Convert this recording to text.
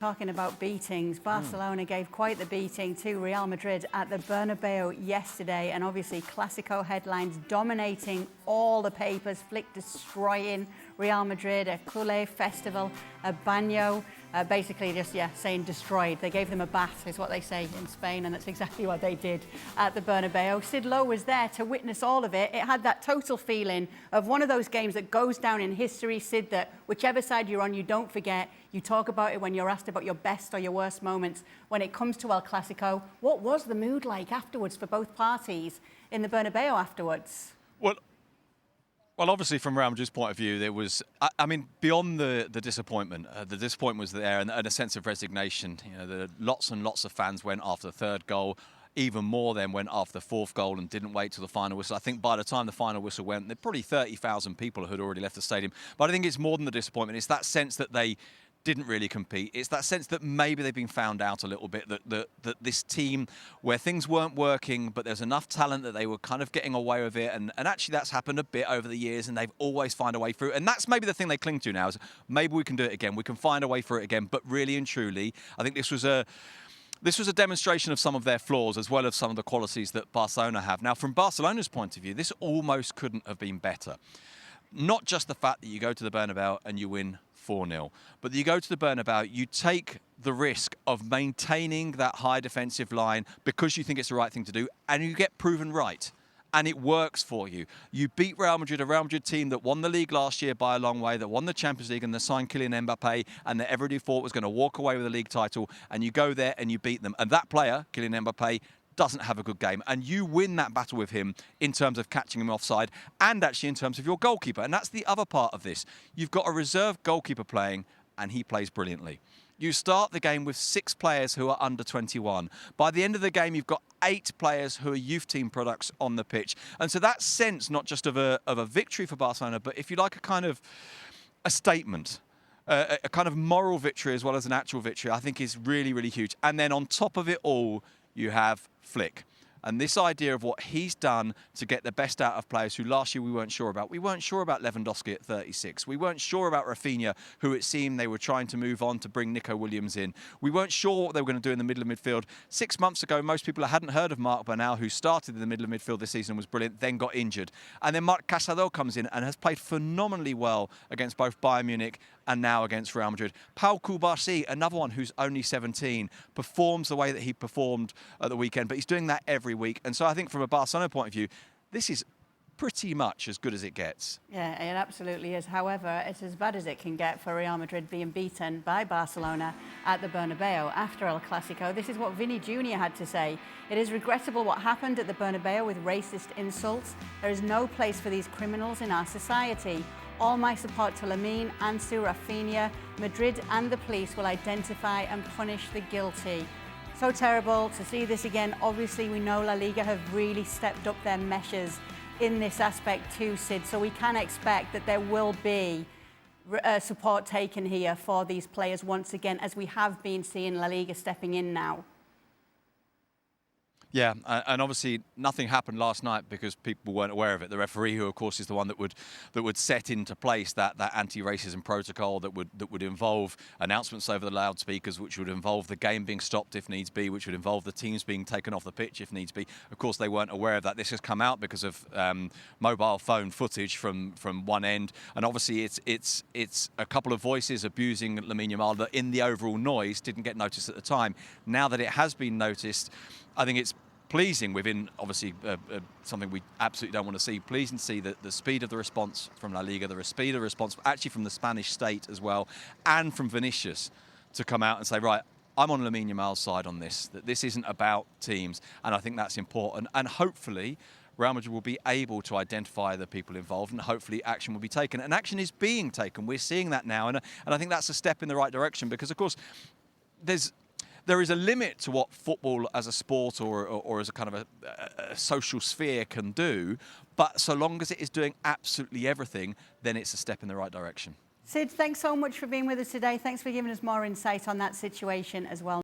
Talking about beatings, Barcelona gave quite the beating to Real Madrid at the Bernabeu yesterday, and obviously Clasico headlines dominating all the papers. Flick destroying Real Madrid, a culé festival, a baño, basically just saying destroyed. They gave them a bath is what they say in Spain, and that's exactly what they did at the Bernabeu. Sid Lowe was there to witness all of it. It had that total feeling of one of those games that goes down in history, Sid, that whichever side you're on, you don't forget. You talk about it when you're asked about your best or your worst moments. When it comes to El Clasico, what was the mood like afterwards for both parties in the Bernabeu afterwards? Well, obviously, from Real Madrid's point of view, there was, I mean, beyond the disappointment was there, and a sense of resignation. You know, lots and lots of fans went after the third goal. Even more then went after the fourth goal and didn't wait till the final whistle. I think by the time the final whistle went, there were probably 30,000 people who had already left the stadium. But I think it's more than the disappointment. It's that sense that they didn't really compete. It's that sense that maybe they've been found out a little bit, that this team, where things weren't working, but there's enough talent that they were kind of getting away with it. And actually that's happened a bit over the years, and they've always found a way through. And that's maybe the thing they cling to now, is maybe we can do it again. We can find a way through it again. But really and truly, I think this was a demonstration of some of their flaws as well as some of the qualities that Barcelona have. Now, from Barcelona's point of view, this almost couldn't have been better. Not just the fact that you go to the Bernabeu and you win 4-0, but you go to the Bernabeu, you take the risk of maintaining that high defensive line because you think it's the right thing to do, and you get proven right. And it works for you. You beat Real Madrid, a Real Madrid team that won the league last year by a long way, that won the Champions League, and that signed Kylian Mbappe, and that everybody thought was going to walk away with a league title. And you go there and you beat them. And that player, Kylian Mbappe, doesn't have a good game. And you win that battle with him in terms of catching him offside, and actually in terms of your goalkeeper. And that's the other part of this. You've got a reserve goalkeeper playing, and he plays brilliantly. You start the game with 6 players who are under 21. By the end of the game, you've got 8 players who are youth team products on the pitch. And so that sense, not just of a victory for Barcelona, but if you like, a kind of a statement, a kind of moral victory as well as an actual victory, I think is really, really huge. And then on top of it all, you have Flick. And this idea of what he's done to get the best out of players who last year we weren't sure about. We weren't sure about Lewandowski at 36. We weren't sure about Rafinha, who it seemed they were trying to move on to bring Nico Williams in. We weren't sure what they were going to do in the middle of midfield. 6 months ago, most people hadn't heard of Marc Bernal, who started in the middle of midfield this season, was brilliant, then got injured. And then Marc Casado comes in and has played phenomenally well against both Bayern Munich and now against Real Madrid. Pau Cubarsí, another one who's only 17, performs the way that he performed at the weekend, but he's doing that every week. And so I think from a Barcelona point of view, this is pretty much as good as it gets. Yeah, it absolutely is. However, it's as bad as it can get for Real Madrid being beaten by Barcelona at the Bernabeu after El Clasico. This is what Vinny Jr. had to say. It is regrettable what happened at the Bernabeu with racist insults. There is no place for these criminals in our society. All my support to Lamine, Ansu, Rafinha. Madrid and the police will identify and punish the guilty. So terrible to see this again. Obviously, we know La Liga have really stepped up their measures in this aspect too, Sid. So we can expect that there will be support taken here for these players once again, as we have been seeing La Liga stepping in now. Yeah, and obviously nothing happened last night because people weren't aware of it. The referee, who of course is the one that would set into place that anti-racism protocol that would involve announcements over the loudspeakers, which would involve the game being stopped if needs be, which would involve the teams being taken off the pitch if needs be. Of course, they weren't aware of that. This has come out because of mobile phone footage from one end, and obviously it's a couple of voices abusing Lamine Yamal that in the overall noise didn't get noticed at the time. Now that it has been noticed, I think it's pleasing within, obviously, something we absolutely don't want to see. Pleasing to see the speed of the response from La Liga, the speed of the response actually from the Spanish state as well, and from Vinicius to come out and say, right, I'm on Lamine Yamal's side on this, that this isn't about teams. And I think that's important. And hopefully, Real Madrid will be able to identify the people involved, and hopefully action will be taken. And action is being taken. We're seeing that now. And I think that's a step in the right direction because, of course, there is a limit to what football as a sport or as a kind of a social sphere can do, but so long as it is doing absolutely everything, then it's a step in the right direction. Sid, thanks so much for being with us today. Thanks for giving us more insight on that situation as well.